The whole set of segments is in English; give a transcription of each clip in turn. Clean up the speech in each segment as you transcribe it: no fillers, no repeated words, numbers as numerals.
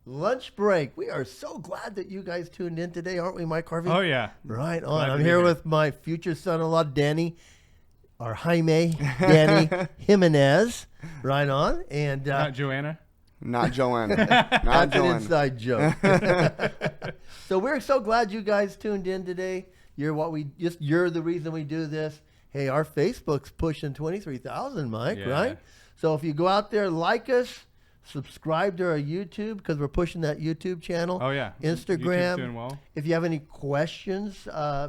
lunch break. We are so glad that you guys tuned in today, aren't we, Mike Harvey? Oh, yeah. Right on. Glad to I'm be here here. with my future son-in-law, Danny, or Jaime, Danny Jimenez. Right on. And Not Joanna. Not Joanna. Not that's an Joanna. inside joke. So we're so glad you guys tuned in today. You're the reason we do this. Hey, our Facebook's pushing 23,000, Mike, Yeah. right? So if you go out there, like us, subscribe to our YouTube because we're pushing that YouTube channel. Oh, yeah. Instagram. YouTube's doing well. If you have any questions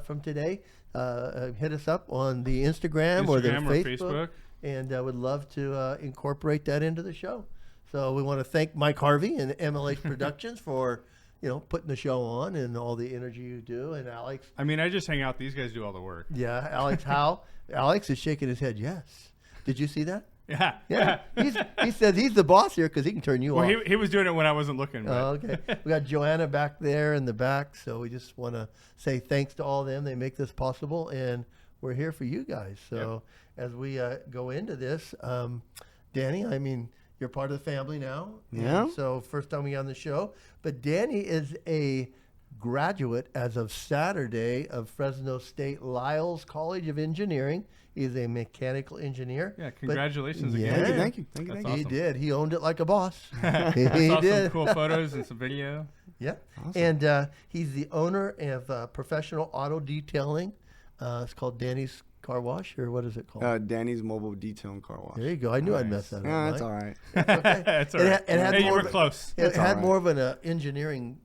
from today, hit us up on the Instagram or the Facebook. And I would love to incorporate that into the show. So we want to thank Mike Harvey and MLH Productions for, putting the show on and all the energy you do. And Alex. I mean, I just hang out. These guys do all the work. Yeah, Alex Howe. Alex is shaking his head. Yes. Did you see that? Yeah. Yeah. He says he's the boss here because he can turn you Well, off. he was doing it when I wasn't looking. But. Oh, okay. We got Joanna back there in the back. So we just want to say thanks to all of them. They make this possible. And we're here for you guys. So as we go into this, Danny, I mean, you're part of the family now. Yeah. And so first time we on the show. But Danny is a graduate as of Saturday of Fresno State Lyles College of Engineering. He's a mechanical engineer. Yeah, congratulations But, again. yeah. Thank you. He awesome. did. He owned it like a boss. I He saw did. some cool photos and some video. Yeah. Awesome. And he's the owner of professional auto detailing. It's called Danny's Car Wash, or what is it called? Danny's Mobile Detail and Car Wash. There you go. I knew I'd Nice. mess that up. Yeah, that's Mike. all right. That's okay. It's all right. It had Hey, you more were of a- close. It That's had all right. more of an engineering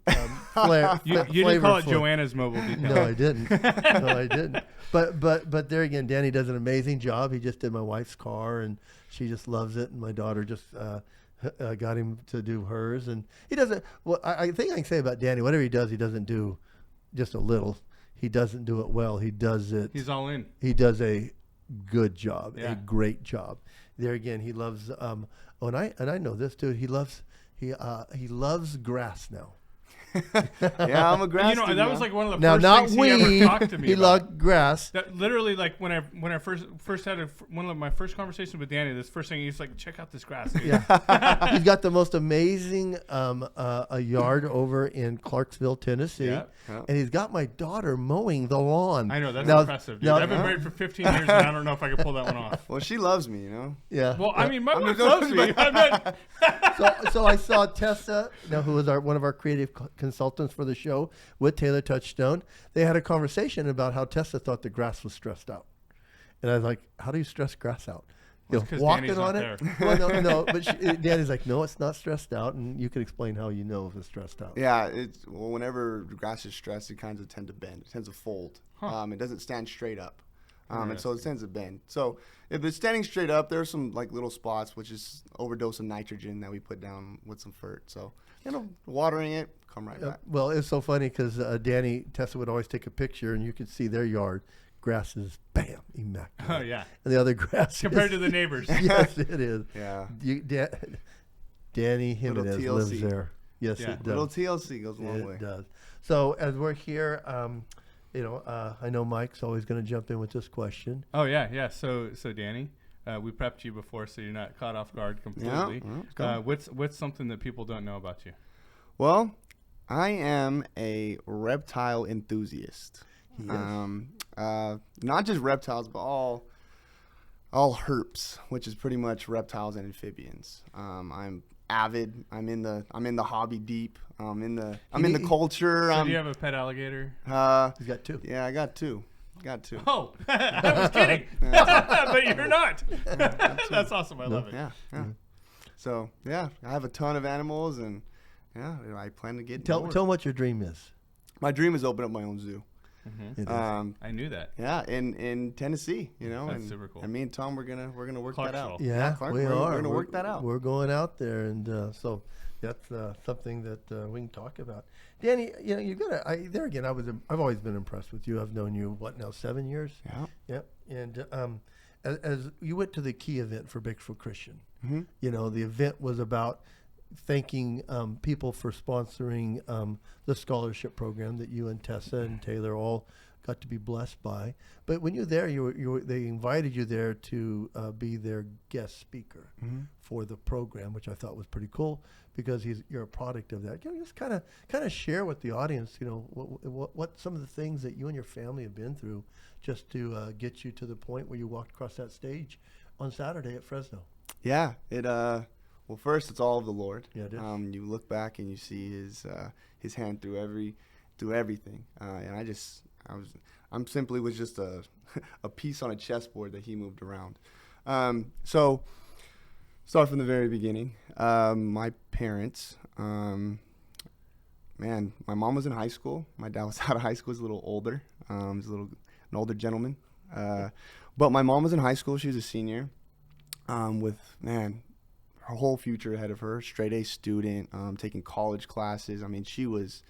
flair. You didn't flavor call it for it. Joanna's mobile detail. No, I didn't. No, I didn't. But there again, Danny does an amazing job. He just did my wife's car, and she just loves it. And my daughter just got him to do hers. And he doesn't. Well, I think I can say about Danny, whatever he doesn't do just a little. He doesn't do it well. He does it. He's all in. He does a good job, Yeah. a great job. There again, he loves. And I know this too. He loves grass now. Yeah, I'm a grass That dude, was like one of the Now, first not things weed. he ever talked to me He about. loved grass. That literally, like when I first had one of my first conversations with Danny, this first thing he's like, check out this grass. Dude. Yeah, he's got the most amazing a yard over in Clarksville, Tennessee, Yeah. Yeah. and he's got my daughter mowing the lawn. I know, that's Now- impressive, dude. now- I've been married for 15 years, and I don't know if I could pull that one off. Well, she loves me, you know. Yeah. Well, I mean, my wife gonna- loves me. I mean, So I saw Tessa, who was one of our creative consultants for the show, with Taylor Touchstone. They had a conversation about how Tessa thought the grass was stressed out, and I was like, "How do you stress grass out? Well, it's 'cause Walking Danny's on not it?" there. Well, no. But Danny's like, "No, it's not stressed out," and you can explain how you know if it's stressed out. Yeah, whenever the grass is stressed, it kind of tends to bend. It tends to fold. Huh. It doesn't stand straight up. And so it Interesting. tends to bend. So if it's standing straight up, there's some like little spots, which is overdose of nitrogen that we put down with some fert. So, watering it, come right back. Well, it's so funny because Tessa would always take a picture, and you could see their yard. Grass is, bam, immaculate. oh yeah. And the other grass Compared is, to the neighbors. yes, it is. Yeah. Danny Little Jimenez lives TLC. there. Yes, Yeah. it does. Little TLC goes a long way. It does. So as we're here, I know Mike's always going to jump in with this question. Oh yeah. So Danny, we prepped you before, so you're not caught off guard completely. Yeah, let's go. What's something that people don't know about you? Well, I am a reptile enthusiast. Yes. Not just reptiles, but all herps, which is pretty much reptiles and amphibians. I'm avid. I'm in the hobby deep. I'm in the culture. So do you have a pet alligator? He's got two. Yeah, I got two. Oh, I was kidding. But you're not. That's awesome. I love it. Yeah. So yeah, I have a ton of animals, and yeah, I plan to get Tell more. them what your dream is. My dream is open up my own zoo. It is. I knew that. Yeah, in Tennessee, That's and, super cool. And me and Tom, we're gonna work that out. Clarksville. Yeah, Clark, we we're are. gonna work that out. We're going out there, and so that's something that we can talk about. Danny, you got to. There again, I've always been impressed with you. I've known you 7 years? Yeah. Yep. And as you went to the key event for Bakersfield Christian, the event was about thanking people for sponsoring the scholarship program that you and Tessa and Taylor all got to be blessed by. But when you're there, they invited you there to be their guest speaker for the program, which I thought was pretty cool because you're a product of that. Just kind of share with the audience, what some of the things that you and your family have been through, just to get you to the point where you walked across that stage on Saturday at Fresno. Yeah, well, first it's all of the Lord. Yeah, it is. You look back and you see His hand through everything, and I'm simply was just a piece on a chessboard that He moved around. So start from the very beginning. My parents, my mom was in high school. My dad was out of high school. He was a little older. He's an older gentleman. But my mom was in high school. She was a senior. With her whole future ahead of her, straight A student, taking college classes. I mean, she was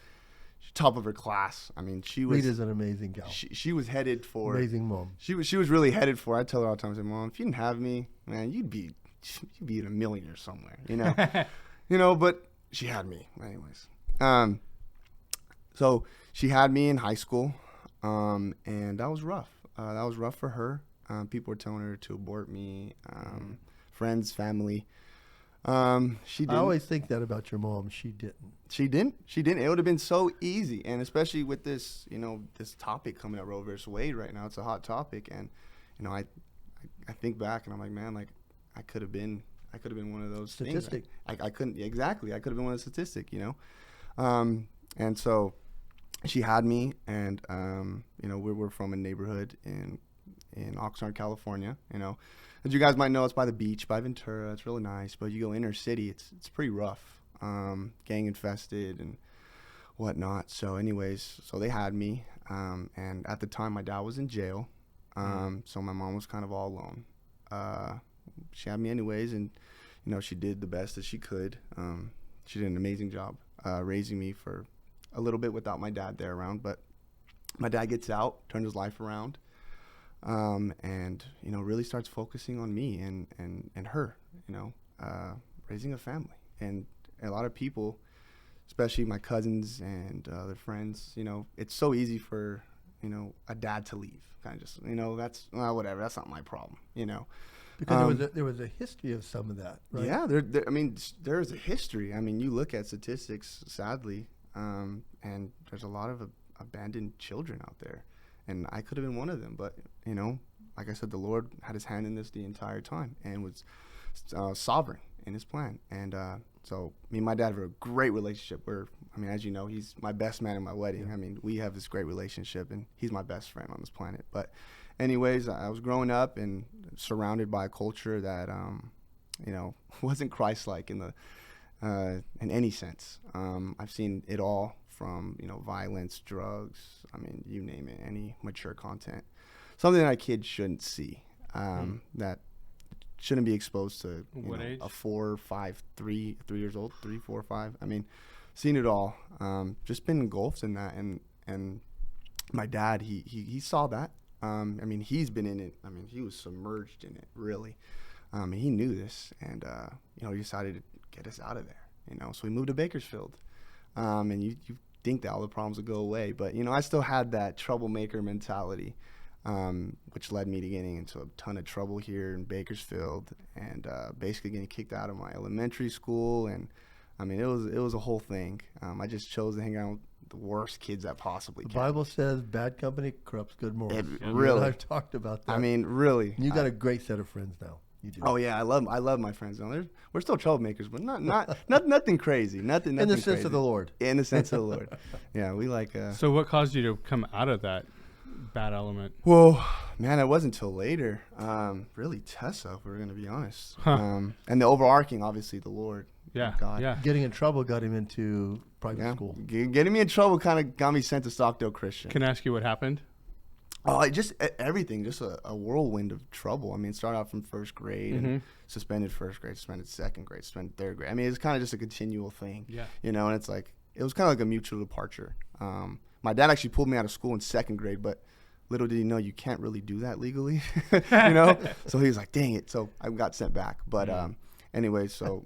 top of her class. I mean, she was. Rita's an amazing gal. She was headed for amazing mom. She was really headed for. I tell her all the time, I say, Mom, if you didn't have me, man, you'd be a millionaire somewhere, But she had me, anyways. So she had me in high school, and that was rough. That was rough for her. People were telling her to abort me. Friends, family. She didn't. I always think that about your mom. She didn't. She didn't. It would have been so easy, and especially with this, this topic coming up, Roe versus Wade right now. It's a hot topic, and I think back, and I'm like, man, like I could have been one of those statistic. Things. I couldn't exactly. I could have been one of the statistic, and so she had me, and we're from a neighborhood in Oxnard, California. As you guys might know, it's by the beach, by Ventura. It's really nice, but you go inner city, it's pretty rough, gang infested and whatnot. So anyways, so they had me, and at the time my dad was in jail, so my mom was kind of all alone. She had me anyways, and she did the best that she could. She did an amazing job raising me for a little bit without my dad there around, but my dad gets out, turned his life around. And really starts focusing on me and her, raising a family. And a lot of people, especially my cousins and their friends, it's so easy for a dad to leave, kind of just that's whatever, that's not my problem, because there was a history of some of that, right? Yeah, there is a history. I mean, you look at statistics, sadly, and there's a lot of abandoned children out there. And I could have been one of them, but, like I said, the Lord had His hand in this the entire time and was sovereign in His plan. And so me and my dad have a great relationship. As you know, he's my best man at my wedding. Yeah. I mean, we have this great relationship, and he's my best friend on this planet. But anyways, I was growing up and surrounded by a culture that, wasn't Christ-like in any sense. I've seen it all. From violence, drugs, you name it, any mature content, something that kids shouldn't see, that shouldn't be exposed to. What age? A 4, 5, 3 years old, 3, 4, 5. Seen it all. Just been engulfed in that, and my dad, he saw that. He's been in it. He was submerged in it, really. He knew this, and he decided to get us out of there. So we moved to Bakersfield, and you think that all the problems would go away, but I still had that troublemaker mentality, which led me to getting into a ton of trouble here in Bakersfield, and basically getting kicked out of my elementary school, and it was a whole thing. I just chose to hang out with the worst kids that possibly can. The Bible says bad company corrupts good morals. Really, I've talked about that. Really. You got a great set of friends now. You do. Oh yeah, I love my friends. We're still troublemakers, but not nothing crazy. Nothing in the sense crazy. Of the Lord. In the sense of the Lord. Yeah, we like. So what caused you to come out of that bad element? Well, man, it wasn't until later. Really, Tessa, if we're gonna be honest. And the overarching, obviously, the Lord. Yeah. God. Yeah. Getting in trouble got him into private school. Getting me in trouble kind of got me sent to Stockdale Christian. Can I ask you what happened? Oh, just everything, just a whirlwind of trouble. It started out from first grade, and suspended first grade, suspended second grade, suspended third grade. It's kind of just a continual thing. Yeah. And it's like, it was kind of like a mutual departure. My dad actually pulled me out of school in second grade, but little did he know you can't really do that legally, So he was like, dang it. So I got sent back. But anyway, so,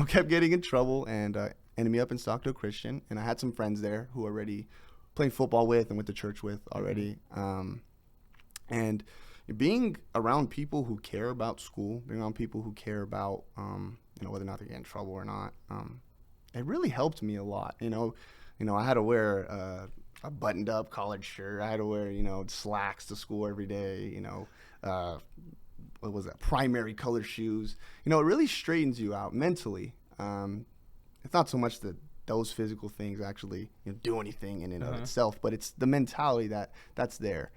kept getting in trouble, and ended me up in Stockdale Christian. And I had some friends there who already playing football with and went to church with already. And being around people who care about school, being around people who care about, whether or not they get in trouble or not, it really helped me a lot. I had to wear a buttoned-up collared shirt. I had to wear, slacks to school every day. What was that? Primary color shoes. It really straightens you out mentally. It's not so much that those physical things actually do anything in and of itself, but it's the mentality that's there.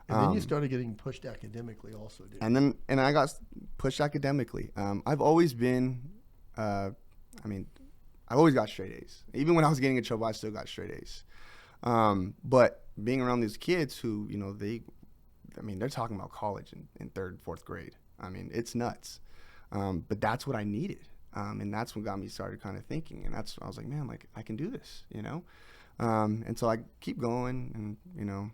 And then you started getting pushed academically also, didn't you? And I got pushed academically. I've always been, I've always got straight A's. Even when I was getting in trouble, I still got straight A's. But being around these kids who, they're talking about college in third, fourth grade. It's nuts. But that's what I needed. And that's what got me started kind of thinking. And I was like, man, like I can do this, And so I keep going and,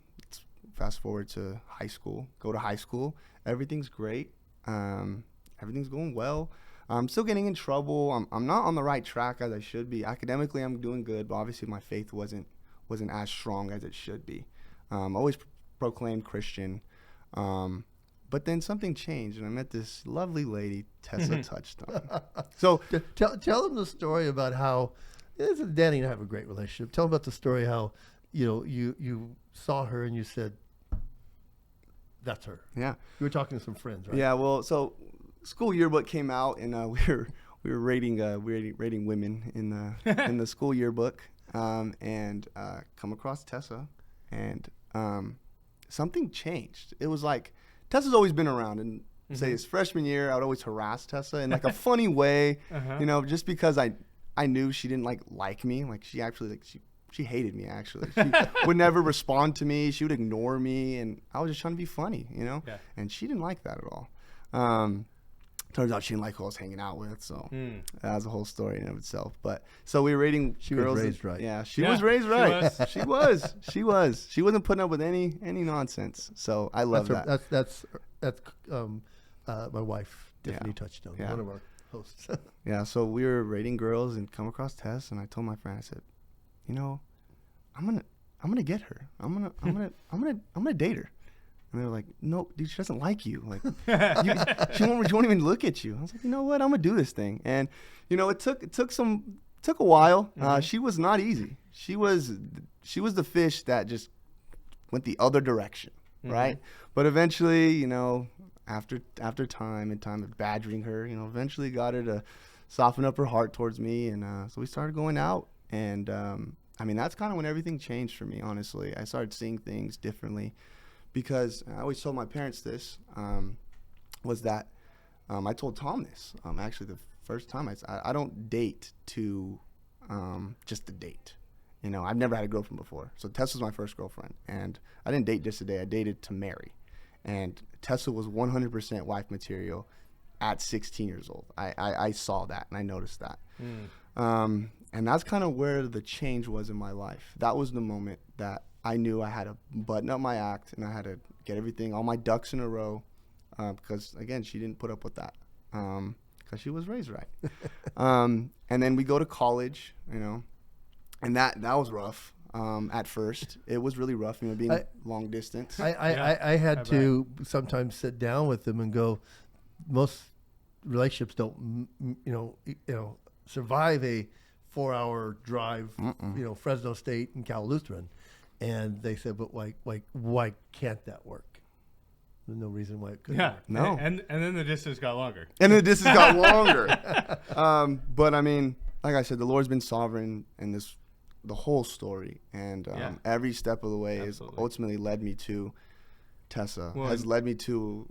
fast forward to high school, go to high school. Everything's great. Everything's going well. I'm still getting in trouble. I'm not on the right track as I should be. Academically, I'm doing good, but obviously my faith wasn't as strong as it should be. Always proclaimed Christian. But then something changed, and I met this lovely lady, Tessa Touchstone. So tell them the story about how Danny and I have a great relationship. Tell them about the story how you saw her and you said, "That's her." Yeah. You were talking to some friends, right? Yeah. Well, so school yearbook came out, and we were rating women in the school yearbook, and come across Tessa, and something changed. It was like Tessa's always been around, and say his freshman year, I would always harass Tessa in like a funny way, just because I knew she didn't like me. Like she actually she hated me actually. She would never respond to me. She would ignore me, and I was just trying to be funny, Yeah. And she didn't like that at all. Turns out she didn't like who I was hanging out with, so that was a whole story in and of itself. But so we were rating She girls. was raised right. Yeah, she was raised right. She was. She wasn't putting up with any nonsense. So I love that. That's my wife, Tiffany Touchstone, one of our hosts. Yeah, so we were rating girls and come across Tess, and I told my friend, I said, I'm gonna get her. I'm gonna date her. And they were like, "No, dude, she doesn't like you. Like, she won't even look at you." I was like, "You know what? I'm gonna do this thing." And it took a while. She was not easy. She was the fish that just went the other direction, right? But eventually, after time of badgering her, eventually got her to soften up her heart towards me, and so we started going out. And that's kind of when everything changed for me. Honestly, I started seeing things differently. Because I always told my parents this, was that I told Tom this. Actually, the first time I don't date to just to date. I've never had a girlfriend before. So Tessa was my first girlfriend. And I didn't date just to date. I dated to marry. And Tessa was 100% wife material at 16 years old. I saw that and I noticed that. And that's kind of where the change was in my life. That was the moment that I knew I had to button up my act and I had to get all my ducks in a row, because again, she didn't put up with that, because she was raised right. And then we go to college, and that was rough. At first, it was really rough, being long distance. I had to sometimes sit down with them and go, most relationships don't, survive a 4-hour drive, Fresno State and Cal Lutheran. And they said, but why can't that work? There's no reason why it couldn't work. No. And then the distance got longer. But like I said, the Lord's been sovereign in the whole story. And every step of the way has ultimately led me to Tessa, has led me to.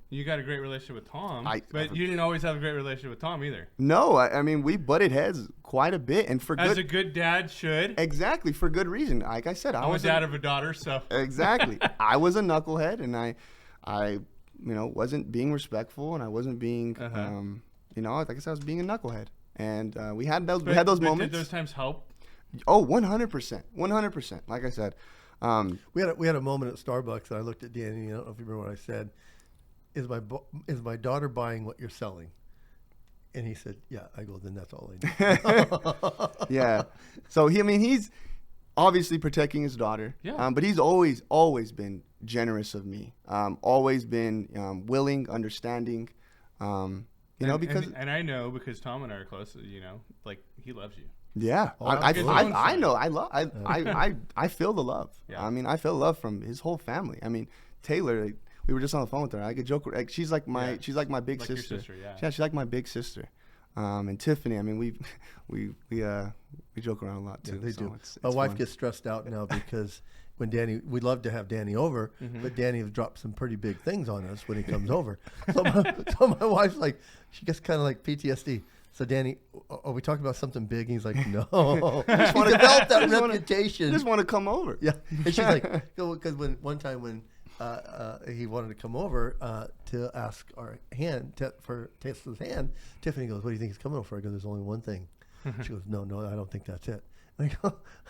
You got a great relationship with Tom, but you didn't always have a great relationship with Tom either. No, we butted heads quite a bit, and as a good dad should. Exactly, for good reason. Like I said, I'm a dad of a daughter, so exactly. I was a knucklehead, and I wasn't being respectful, and I wasn't being, like I said, I was being a knucklehead, and we had those moments. Did those times help? Oh, 100%. Like I said. We had a moment at Starbucks, and I looked at Danny. I don't know if you remember what I said. Is my daughter buying what you're selling? And he said, "Yeah." I go, "Then that's all I need." Yeah. So he's obviously protecting his daughter. Yeah. But he's always been generous of me. Always been willing, understanding. Because and I know because Tom and I are close. Like he loves you. yeah, Oh, I absolutely. know. I feel the love. Yeah. I mean, I feel love from his whole family. I mean, Taylor. We were just on the phone with her. I could joke. Like, she's like my big Like sister. your sister, yeah. She's like my big sister. And Tiffany. I mean, we joke around a lot too. Yeah, they so do. It's My wife fun. gets stressed out now because when we'd love to have Danny over, but Danny has dropped some pretty big things on us when he comes over. So my wife's like, she gets kind of like PTSD. So Danny, are we talking about something big? And he's like, no. He developed that reputation. Just want to come over. Yeah, and she's like, because one time when he wanted to come over to ask our hand for Tesla's hand, Tiffany goes, "What do you think he's coming over for?" I go, "There's only one thing." She goes, "No, I don't think that's it." And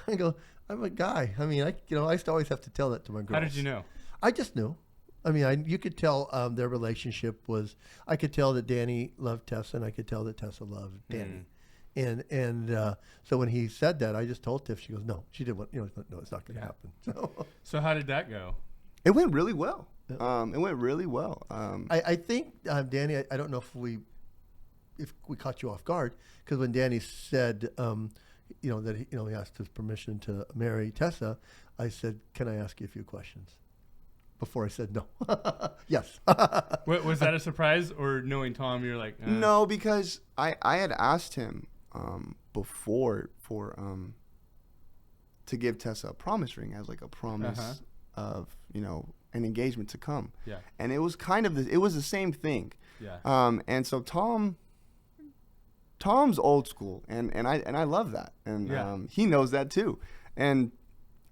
I go, I'm a guy. I mean, I used to always have to tell that to my girls. How did you know? I just knew. I mean, you could tell their relationship was. I could tell that Danny loved Tessa, and I could tell that Tessa loved Danny. And so when he said that, I just told Tiff. She goes, "No, she didn't want. No, it's not going to happen." So how did that go? It went really well. It went really well. I think Danny. I don't know if we caught you off guard because when Danny said, that he asked his permission to marry Tessa, I said, "Can I ask you a few questions?" Before I said no. Yes. Was that a surprise, or knowing Tom, you're like, No, because I had asked him before to give Tessa a promise ring as like a promise of an engagement to come. Yeah. And it was kind of it was the same thing. Yeah. And so Tom's old school, and I love that, and he knows that too, and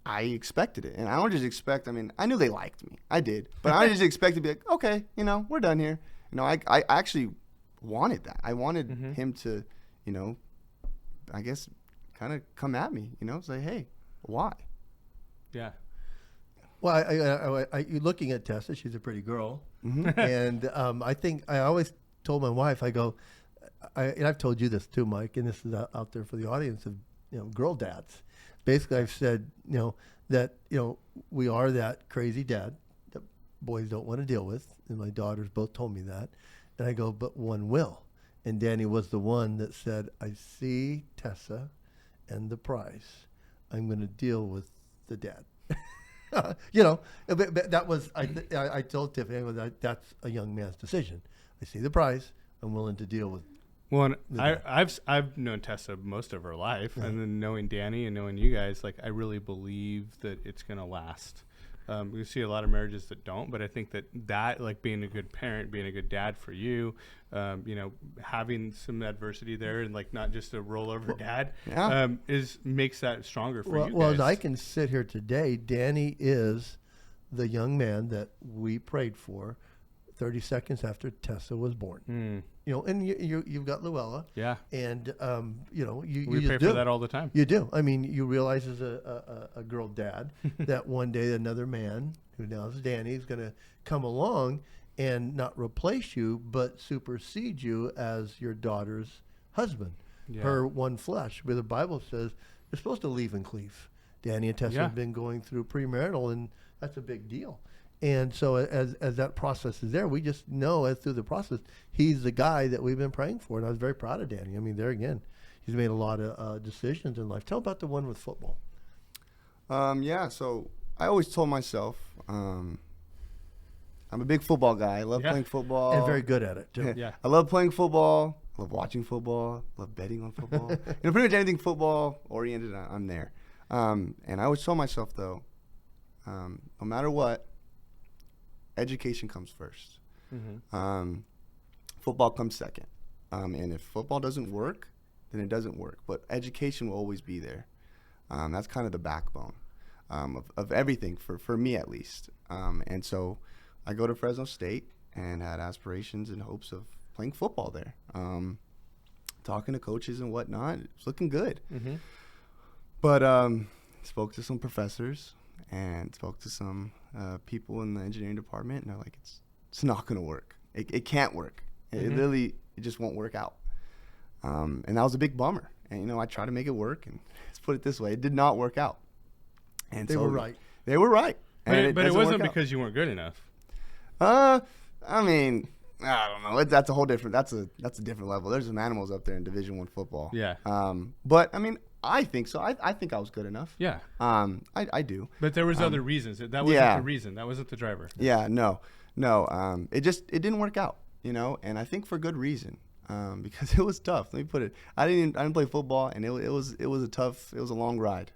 I expected it, and I don't just expect. I mean, I knew they liked me, I did, but I just expected to be like, okay, we're done here. I actually wanted that. I wanted him to, I guess, kind of come at me, say, hey, why? Yeah. Well, you're looking at Tessa. She's a pretty girl, and I think I always told my wife, I go, and I've told you this too, Mike, and this is out there for the audience of girl dads. Basically, I've said that we are that crazy dad that boys don't want to deal with, and my daughters both told me that, and I go, but one will, and Danny was the one that said, I see Tessa and the price. I'm going to deal with the dad. But that was I told Tiffany that's a young man's decision. I see the price. I'm willing to deal with. Well, I've known Tessa most of her life, and then knowing Danny and knowing you guys, like I really believe that it's gonna last. We see a lot of marriages that don't, but I think that like being a good parent, being a good dad for you, having some adversity there, and like not just a rollover dad, makes that stronger for you guys. Well, I can sit here today. Danny is the young man that we prayed for 30 seconds after Tessa was born. And you've got Luella. Yeah. And we pray for that all the time. You do. I mean, you realize as a girl dad that one day another man, who now is Danny, is going to come along and not replace you, but supersede you as your daughter's husband, her one flesh. Where the Bible says you're supposed to leave and cleave. Danny and Tessa have been going through premarital, and that's a big deal. And so as that process is there, we just know as through the process, he's the guy that we've been praying for. And I was very proud of Danny. I mean, there again, he's made a lot of decisions in life. Tell about the one with football. So I always told myself, I'm a big football guy. I love playing football. And very good at it, too. Yeah. I love playing football. I love watching football. I love betting on football. Pretty much anything football oriented, I'm there. And I always told myself, though, no matter what, education comes first. Football comes second. And if football doesn't work, then it doesn't work. But education will always be there. That's kind of the backbone of everything, for me at least. And so I go to Fresno State and had aspirations and hopes of playing football there. Talking to coaches and whatnot, it's looking good. But spoke to some professors and spoke to some people in the engineering department, and they're like, it's not going to work. It can't work. It just won't work out. And that was a big bummer. And, I tried to make it work, and let's put it this way, it did not work out. And They so were right. They were right. But And it doesn't wasn't work out. because you weren't good enough. I mean, I don't know. That's a whole different. That's a different level. There's some animals up there in Division I football. Yeah. But I mean, I think so. I think I was good enough. Yeah. I do. But there was other reasons. That wasn't yeah. the reason. That wasn't the driver. Yeah. No. It didn't work out. And I think for good reason. Because it was tough. Let me put it. I didn't play football, and it was a long ride.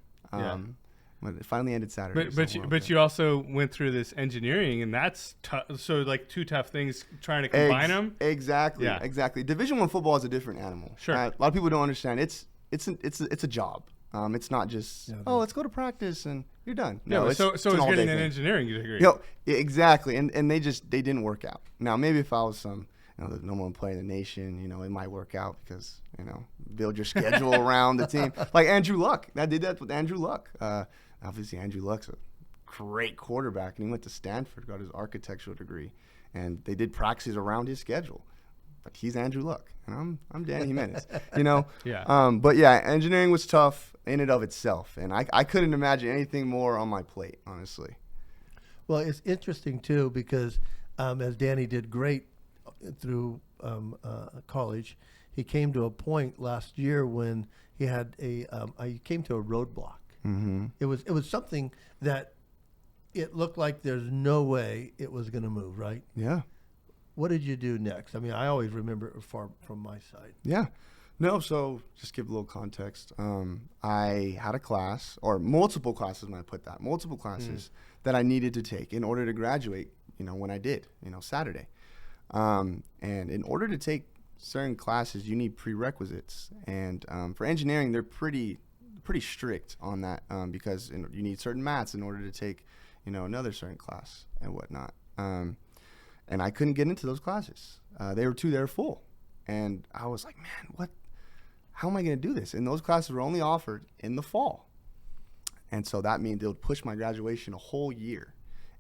But it finally ended Saturday. But you also went through this engineering, and that's tough. So like two tough things trying to combine them. Exactly. Yeah. Exactly. Division I football is a different animal. Sure. A lot of people don't understand. It's a job. It's not just let's go to practice and you're done. No. So it's an all-day getting an thing. engineering degree. Exactly. And they didn't work out. Now maybe if I was the number one player in the nation, it might work out because build your schedule around the team. Like Andrew Luck. I did that with Andrew Luck. Obviously, Andrew Luck's a great quarterback, and he went to Stanford, got his architectural degree, and they did practices around his schedule. But he's Andrew Luck, and I'm Danny Jimenez, Yeah. But yeah, engineering was tough in and of itself, and I couldn't imagine anything more on my plate, honestly. Well, it's interesting too because as Danny did great through college, he came to a point last year when he had he came to a roadblock. Mm-hmm. It was something that it looked like there's no way it was going to move, right? Yeah. What did you do next? I mean, I always remember it far from my side. Yeah. No, so just give a little context. I had a class, or multiple classes when I put that, multiple classes that I needed to take in order to graduate, when I did, Saturday. And in order to take certain classes, you need prerequisites. And for engineering, they're pretty strict on that because you need certain maths in order to take, another certain class and whatnot. And I couldn't get into those classes. They were full. And I was like, man, how am I going to do this? And those classes were only offered in the fall. And so that means they would push my graduation a whole year.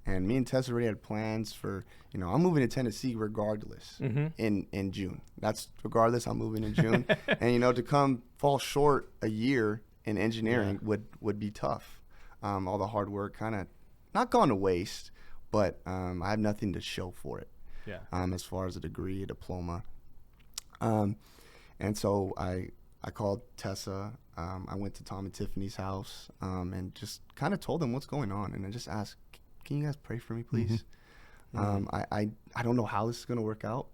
And me and Tessa already had plans for, I'm moving to Tennessee regardless in June. That's regardless, I'm moving in June. And, to come fall short a year in engineering would be tough. All the hard work kind of not gone to waste, but I have nothing to show for it. Yeah. As far as a degree, a diploma. And so I called Tessa. I went to Tom and Tiffany's house and just kind of told them what's going on. And I just asked, can you guys pray for me, please? I don't know how this is going to work out.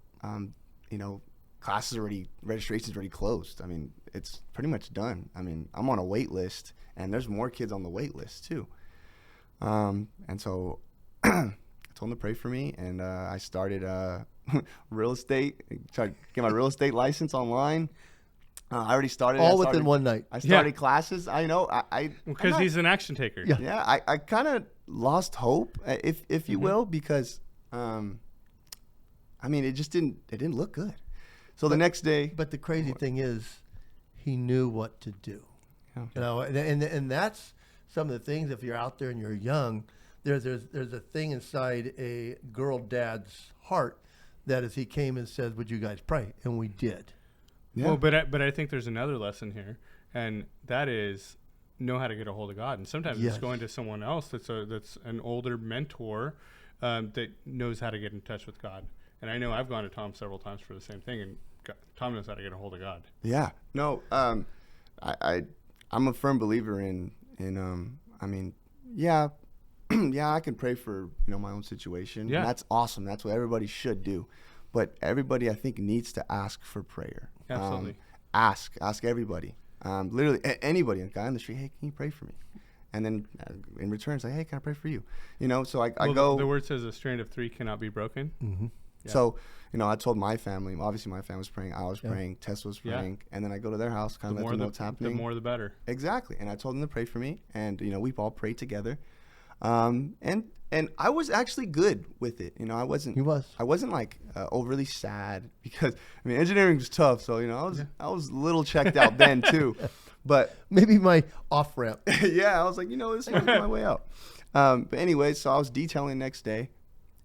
Registration's already closed. I mean, it's pretty much done. I mean, I'm on a wait list, and there's more kids on the wait list too. And so I told them to pray for me, and I started real estate. Tried to get my real estate license online. I already started. All within one night. I started classes. I know. Because he's an action taker. Yeah. Yeah, I kind of lost hope, if you will, because it just didn't look good. So the next day. But the crazy thing is, he knew what to do. Yeah. And that's some of the things. If you're out there and you're young, there's a thing inside a girl dad's heart that as he came and said, "Would you guys pray?" And we did. Yeah. Well, but I think there's another lesson here, and that is know how to get a hold of God. And sometimes it's going to someone else that's an older mentor that knows how to get in touch with God. And I know I've gone to Tom several times for the same thing, and Tom knows how to get a hold of God. Yeah. No. I'm a firm believer in yeah, I can pray for my own situation. Yeah. And that's awesome. That's what everybody should do. But everybody, I think, needs to ask for prayer. Absolutely. Ask everybody. Literally anybody, a guy on the street, hey, can you pray for me? And then in return, say, hey, can I pray for you? So I go. The word says a strand of three cannot be broken. Mm-hmm. Yeah. So, I told my family, obviously my family was praying, I was praying, Tess was praying, and then I go to their house, kind of let them know what's happening. The more the better. Exactly. And I told them to pray for me, and, we all prayed together. And I was actually good with it. I wasn't. He was. I wasn't like overly sad because engineering was tough. So I was a little checked out then too, but maybe my off ramp. yeah, I was like, this might be my way out. But anyway, so I was detailing next day,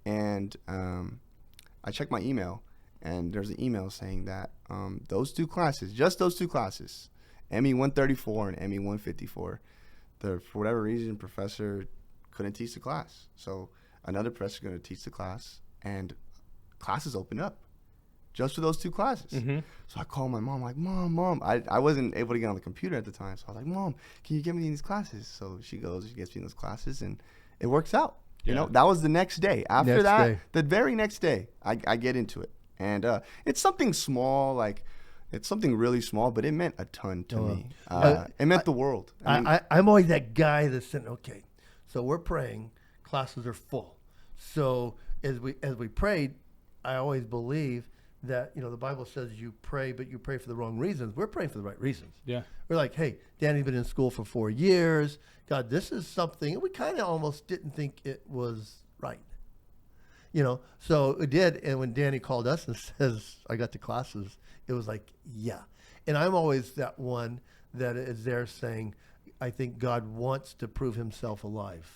and I checked my email, and there's an email saying that those two classes, just those two classes, ME 134 and ME 154, for whatever reason, professor couldn't teach the class. So another professor going to teach the class, and classes opened up just for those 2 classes. So I called my mom, like, Mom. I wasn't able to get on the computer at the time. So I was like, Mom, can you get me in these classes? So she goes, she gets me in those classes, and it works out. You know, that was the next day. After the very next day, I get into it. And it's something small, like, it's something really small, but it meant a ton to me. It meant the world. I'm always that guy that's saying, okay, so we're praying, classes are full. So as we prayed, I always believe that, the Bible says you pray, but you pray for the wrong reasons. We're praying for the right reasons. Yeah. We're like, hey, Danny's been in school for 4 years. God, this is something. We kind of almost didn't think it was right. So it did. And when Danny called us and says, I got the classes, it was like, yeah. And I'm always that one that is there saying, I think God wants to prove himself alive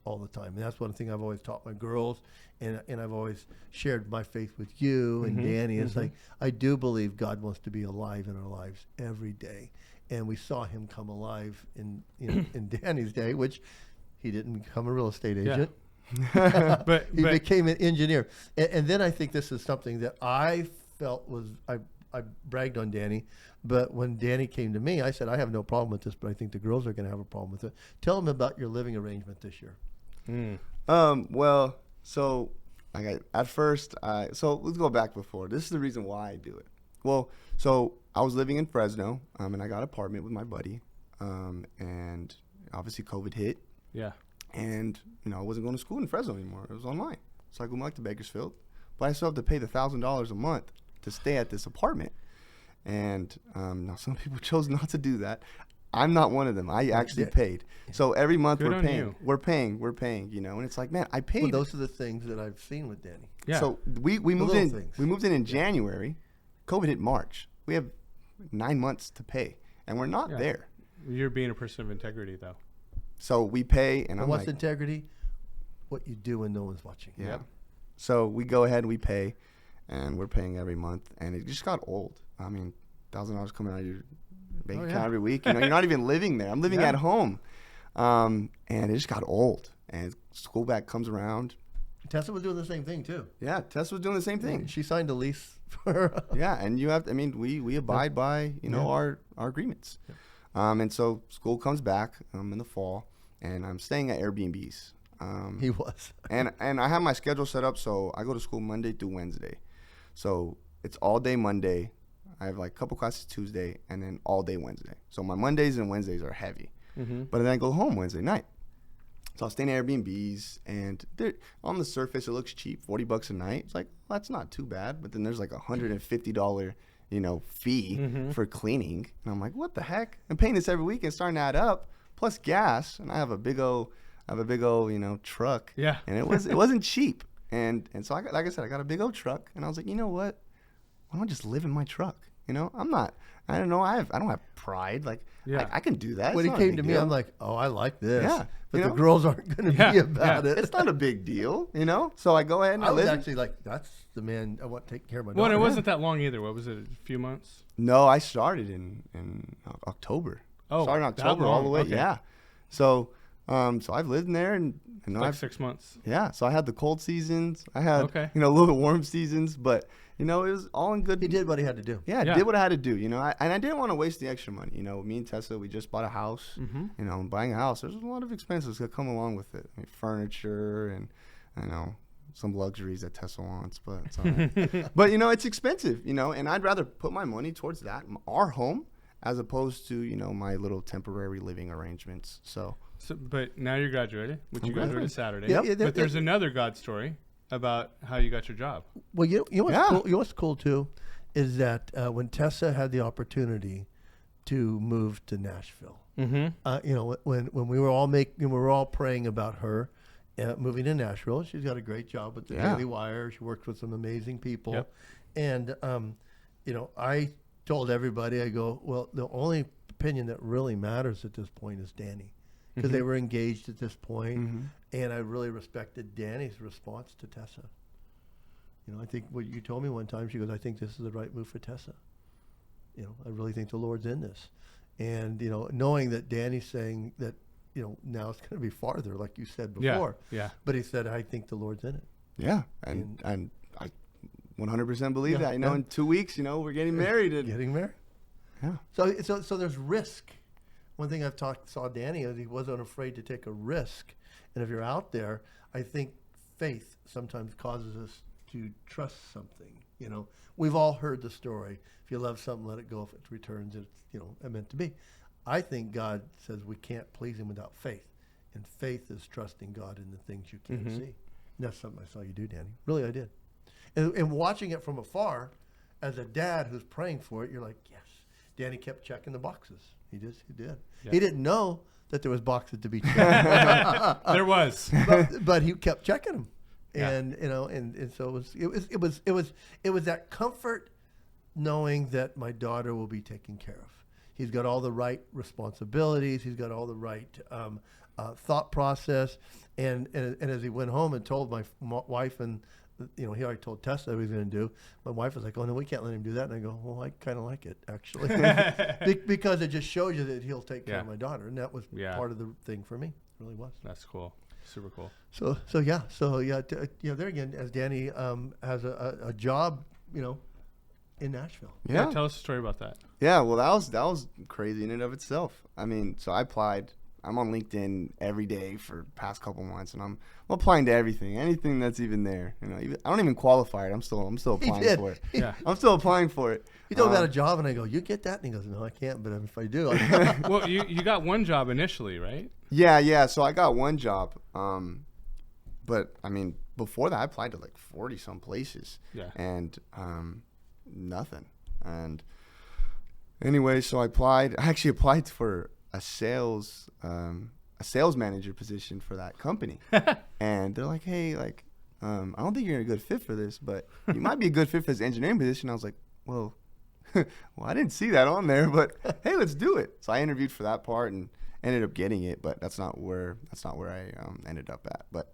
all the time. And that's one thing I've always taught my girls. And I've always shared my faith with you and Danny. It's like, I do believe God wants to be alive in our lives every day. And we saw him come alive in Danny's day, which he didn't become a real estate agent. Yeah. but he became an engineer. And then I think this is something that I felt was, I bragged on Danny, but when Danny came to me, I said, I have no problem with this, but I think the girls are going to have a problem with it. Tell them about your living arrangement this year. Well, so at first, so let's go back before. This is the reason why I do it. Well, so I was living in Fresno, and I got an apartment with my buddy, and obviously COVID hit. Yeah. And, I wasn't going to school in Fresno anymore. It was online. So I go back to Bakersfield, but I still have to pay the $1,000 a month to stay at this apartment. And now some people chose not to do that. I'm not one of them. I actually paid. So every month we're paying, and it's like, man, I paid. Well, those are the things that I've seen with Danny. Yeah. So we moved in. We moved in January. COVID hit March. We have 9 months to pay, and we're not there. You're being a person of integrity, though. So we pay, and what's integrity? What you do when no one's watching. Yeah. Yep. So we go ahead and we pay, and we're paying every month, and it just got old. I mean, $1,000 coming out of your bank account every week. You're not even living there. I'm living at home, and it just got old. And school back comes around. Tessa was doing the same thing too. Yeah, Tessa was doing the same thing. She signed a lease for. Yeah, and you have. We abide by our agreements. Yeah. And so school comes back in the fall, and I'm staying at Airbnbs. He was. and I have my schedule set up, so I go to school Monday through Wednesday. So it's all day Monday. I have like a couple classes Tuesday, and then all day Wednesday. So my Mondays and Wednesdays are heavy. But then I go home Wednesday night. So I'll stay in Airbnbs, and on the surface it looks cheap, $40 a night. It's like, well, that's not too bad. But then there's like $150, fee for cleaning, and I'm like, what the heck? I'm paying this every week and starting to add up, plus gas, and I have a big old truck. Yeah. And it wasn't cheap, and so like I said, I got a big old truck, and I was like, you know what? Why don't I just live in my truck? I don't know. I don't have pride. Like, I can do that. When he came to me, I'm like, oh, I like this. Yeah. But the girls aren't going to be about it. It's not a big deal, So I go ahead and I was actually like, that's the man I want to take care of my daughter. Well, it wasn't that long either. What was it, a few months? No, I started in October. Oh, started in October all the way. Okay. Yeah. So I've lived in there and like 6 months. Yeah. So I had the cold seasons. I had a little bit warm seasons, but it was all in good. He did what he had to do. Yeah, did what I had to do. And I didn't want to waste the extra money. Me and Tessa, we just bought a house. Buying a house, there's a lot of expenses that come along with it. Furniture and some luxuries that Tessa wants, but it's all right. But it's expensive. And I'd rather put my money towards that, our home, as opposed to my little temporary living arrangements. So but now you're graduated, which you graduated Saturday. Yep. But there's another God story about how you got your job. Well, you know what's cool? You know what's cool too, is that when Tessa had the opportunity to move to Nashville, when we were all praying about her moving to Nashville. She's got a great job with the Daily Wire. She worked with some amazing people, and I told everybody, I go, well, the only opinion that really matters at this point is Danny. Because they were engaged at this point, and I really respected Danny's response to Tessa. I think what you told me one time, she goes, I think this is the right move for Tessa. I really think the Lord's in this. And, knowing that Danny's saying that now it's going to be farther, like you said Yeah. before. Yeah. But he said, I think the Lord's in it. Yeah, and I 100% believe that. Yeah. In 2 weeks, we're getting married. And, Getting married. yeah. So there's risk. One thing saw Danny is he wasn't afraid to take a risk. And if you're out there, I think faith sometimes causes us to trust something. We've all heard the story. If you love something, let it go. If it returns, it's meant to be. I think God says we can't please him without faith. And faith is trusting God in the things you can't see. And that's something I saw you do, Danny. Really, I did. And watching it from afar, as a dad who's praying for it, you're like, yes. Danny kept checking the boxes. He did. Yeah. He didn't know that there was boxes to be checked. There was. but he kept checking them. Yeah. And and so it was that comfort knowing that my daughter will be taken care of. He's got all the right responsibilities. He's got all the right thought process. And as he went home and told my wife, and he already told Tessa what he was going to do. My wife was like, "Oh no, we can't let him do that." And I go, "Well, I kind of like it actually, because it just shows you that he'll take care of my daughter." And that was part of the thing for me. It really was. That's cool. Super cool. So there again, as Danny has a job, in Nashville. Yeah. Tell us a story about that. Yeah, well, that was crazy in and of itself. I mean, so I applied. I'm on LinkedIn every day for past couple months, and I'm applying to anything that's even there. I don't even qualify it. I'm still applying for it. Yeah. I'm still applying for it. He told me about a job, and I go, "You get that?" And he goes, "No, I can't. But if I do, Well, you got one job initially, right? Yeah. So I got one job, but I mean, before that, I applied to like 40 some places. Yeah. And nothing. And anyway, so I actually applied for a sales manager position for that company. And they're like, "Hey, I don't think you're a good fit for this, but you might be a good fit for this engineering position." I was like, well, I didn't see that on there, but hey, let's do it. So I interviewed for that part and ended up getting it, but that's not where I ended up at. But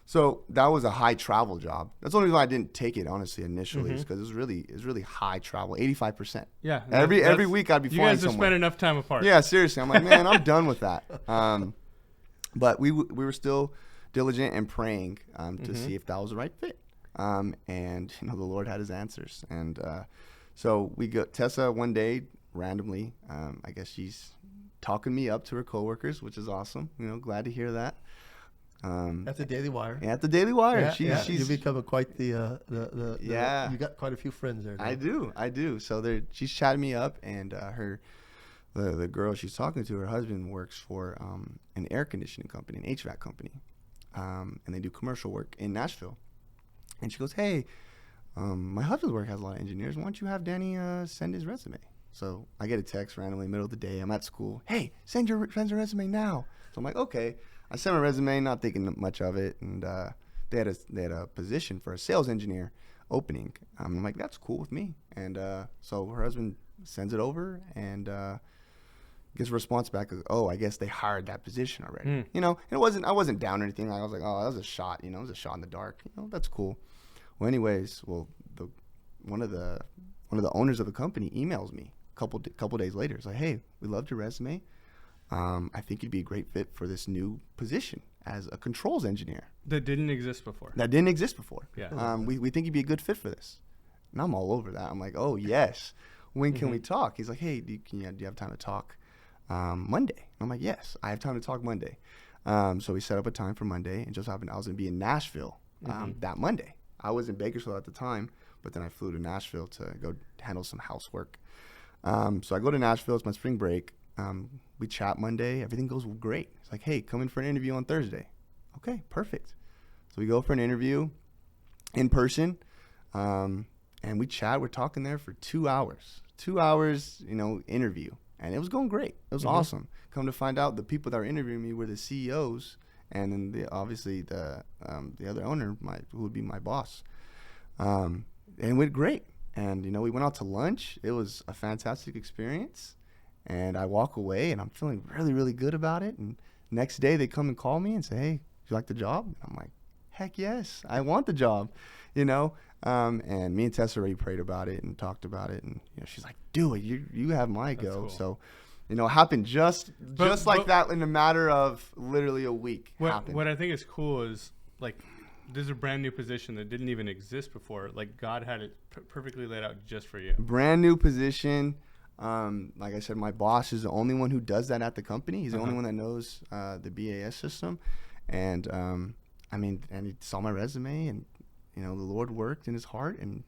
so that was a high travel job. That's the only reason why I didn't take it, honestly, initially, is because it was really high travel, 85%. Yeah. Every week I'd be you flying guys have somewhere. spent enough time apart. Yeah, seriously. I'm like, man, I'm done with that. But we were still diligent and praying to see if that was the right fit. And the Lord had his answers. And so we got Tessa one day randomly. I guess she's talking me up to her coworkers, which is awesome. Glad to hear that. At the Daily Wire. At the Daily Wire. She's you've become quite the yeah. You got quite a few friends there. I do. So she's chatting me up, and the girl she's talking to, her husband works for an air conditioning company, an HVAC company, and they do commercial work in Nashville. And she goes, "Hey, my husband's work has a lot of engineers. Why don't you have Danny send his resume?" So I get a text randomly in the middle of the day. I'm at school. "Hey, send your resume now." So I'm like, okay. I sent my resume, not thinking much of it, and they had a position for a sales engineer opening. I'm like, that's cool with me. And so her husband sends it over and gets a response back. "Oh, I guess they hired that position already." I wasn't down or anything. I was like, "Oh, that was a shot. It was a shot in the dark. That's cool." Well, anyways, one of the owners of the company emails me a couple days later. It's like, "Hey, we loved your resume. I think you'd be a great fit for this new position as a controls engineer." That didn't exist before. Yeah. We think you'd be a good fit for this. And I'm all over that. I'm like, "Oh, yes. When can we talk?" He's like, "Hey, do you have time to talk Monday?" I'm like, "Yes, I have time to talk Monday." So we set up a time for Monday, and just happened I was going to be in Nashville that Monday. I was in Bakersfield at the time, but then I flew to Nashville to go handle some housework. So I go to Nashville. It's my spring break. We chat Monday. Everything goes great. It's like, "Hey, come in for an interview on Thursday." Okay, perfect. So we go for an interview in person, and we chat. We're talking there for 2 hours. 2 hours, interview. And it was going great. It was awesome. Come to find out, the people that were interviewing me were the CEOs, and then obviously the other owner, who would be my boss. And it went great. And, we went out to lunch. It was a fantastic experience. And I walk away, and I'm feeling really, really good about it. And next day, they come and call me and say, "Hey, do you like the job?" And I'm like, "Heck yes, I want the job," And me and Tessa already prayed about it and talked about it. And she's like, "Do it. You have my go." Cool. So You know, it happened just like but- that in a matter of literally a week. What I think is cool is like this is a brand new position that didn't even exist before. Like God had it perfectly laid out just for you. Brand new position. Like I said, my boss is the only one who does that at the company. He's the only one that knows the BAS system. And I mean, and he saw my resume, and you know, the Lord worked in his heart, and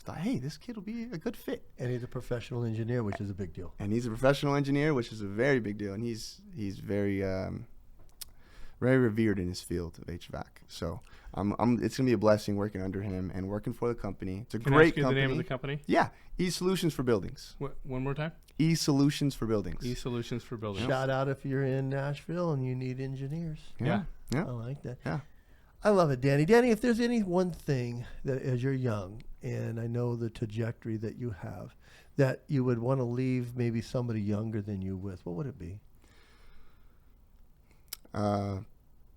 thought, hey, this kid will be a good fit. And he's a professional engineer, which is a big deal. And he's a professional engineer, which is a very big deal. And he's very very revered in his field of HVAC. So it's gonna be a blessing working under him and working for the company. It's a Can I great ask you company. the name of the company? Yeah, E-Solutions for Buildings. One more time. E-Solutions for Buildings. E-Solutions for Buildings. Shout out if you're in Nashville and you need engineers. Yeah. I like that. Yeah. I love it, Danny. Danny, if there's any one thing that as you're young, and I know the trajectory that you have, that you would want to leave maybe somebody younger than you with, what would it be?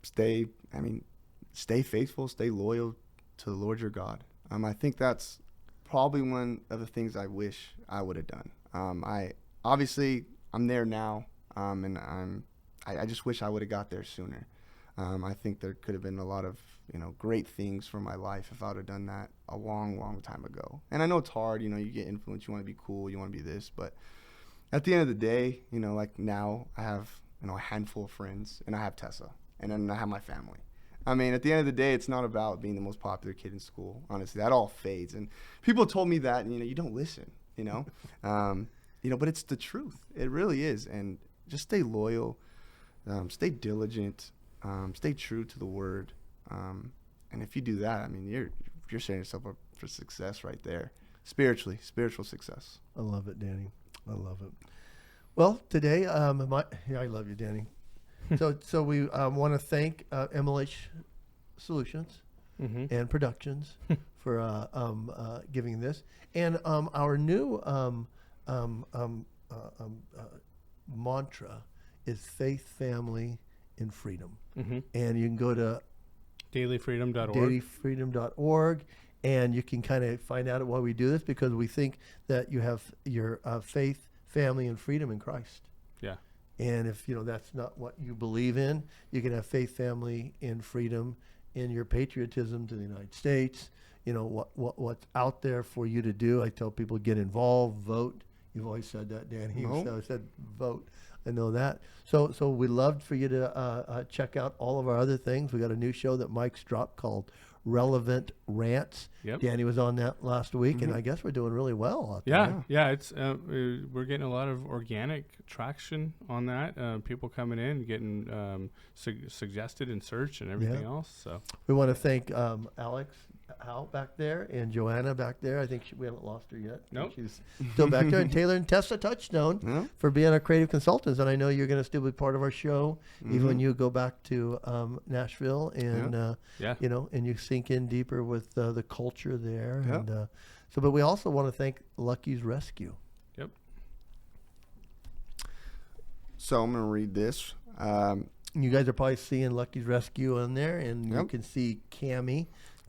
Stay faithful, stay loyal to the Lord your God. I think that's probably one of the things I wish I would have done. I'm there now, and I just wish I would have got there sooner. I think there could have been a lot of great things for my life if I would have done that a long, long time ago. And I know it's hard. You get influence. You want to be cool. You want to be this. But at the end of the day, like now I have a handful of friends, and I have Tessa, and then I have my family. I mean, at the end of the day, it's not about being the most popular kid in school. Honestly, that all fades. And people told me that, and you don't listen. But it's the truth. It really is. And just stay loyal, stay diligent, stay true to the word. And if you do that, I mean, you're setting yourself up for success right there. Spiritual success. I love it, Danny. I love it. Well, today, I love you, Danny. So we want to thank MLH Solutions and Productions for giving this, and our new mantra is faith, family, and freedom. And you can go to dailyfreedom.org. dailyfreedom.org, and you can kind of find out why we do this, because we think that you have your faith, family, and freedom in Christ. Yeah. And if that's not what you believe in, you can have faith, family, and freedom in your patriotism to the United States. What's out there for you to do. I tell people, get involved, vote. You've always said that, Danny. You've always said vote. I know that. So we'd love for you to check out all of our other things. We got a new show that Mike's dropped called Relevant Rants. Yep. Danny was on that last week, and I guess we're doing really well out Yeah, there. it's we're getting a lot of organic traction on that. People coming in, getting suggested in search and everything else. So We want to thank Alex Howe back there and Joanna back there. I think we haven't lost her yet. Nope. She's still back there. And Taylor and Tessa Touchstone for being our creative consultants. And I know you're going to still be part of our show even when you go back to Nashville and and you sink in deeper with the culture there. Yeah. And but we also want to thank Lucky's Rescue. Yep. So I'm going to read this. You guys are probably seeing Lucky's Rescue on there, and you can see Cammie.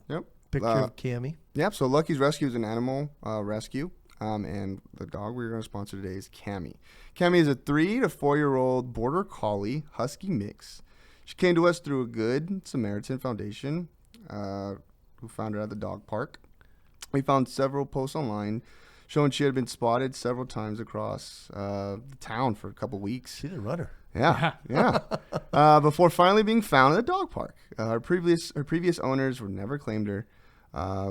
Yep. Picture of Cammie. Yep. So Lucky's Rescue is an animal rescue. And the dog we're going to sponsor today is Cammie. Cammie is a 3 to 4 year old border collie husky mix. She came to us through a Good Samaritan Foundation, who found her at the dog park. We found several posts online showing she had been spotted several times across the town for a couple weeks. She's a runner. Yeah. Before finally being found at the dog park. Her previous owners were never claimed her.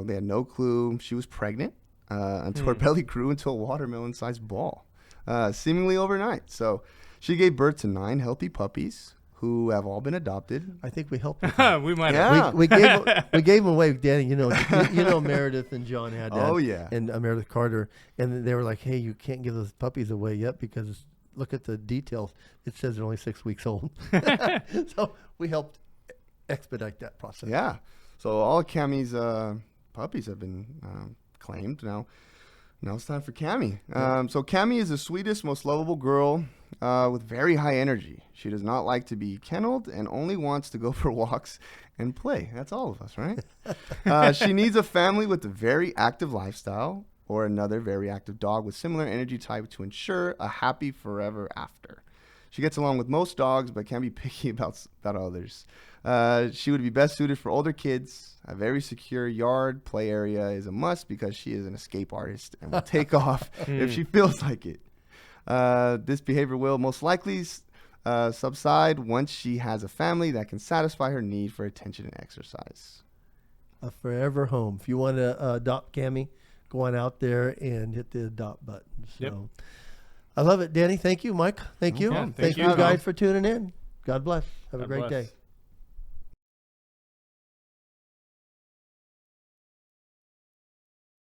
They had no clue she was pregnant until her belly grew into a watermelon-sized ball, seemingly overnight. So she gave birth to 9 healthy puppies who have all been adopted. I think we helped. We might have. We gave them away, Danny. You know Meredith and John had that. Oh, yeah. And Meredith Carter, and they were like, "Hey, you can't give those puppies away yet because look at the details. It says they're only 6 weeks old." So we helped expedite that process. Yeah. So all of Cammie's puppies have been claimed. Now it's time for Cammie. So Cammie is the sweetest, most lovable girl with very high energy. She does not like to be kenneled and only wants to go for walks and play. That's all of us, right? She needs a family with a very active lifestyle or another very active dog with similar energy type to ensure a happy forever after. She gets along with most dogs, but can be picky about others. She would be best suited for older kids. A very secure yard play area is a must because she is an escape artist and will take off if she feels like it. This behavior will most likely subside once she has a family that can satisfy her need for attention and exercise. A forever home. If you want to adopt Cammie, go on out there and hit the adopt button. So, Yep. I love it, Danny. Thank you, Mike. Thank you. problem. Thank Thank you you. guys for tuning in. God bless. Have a God great bless. day.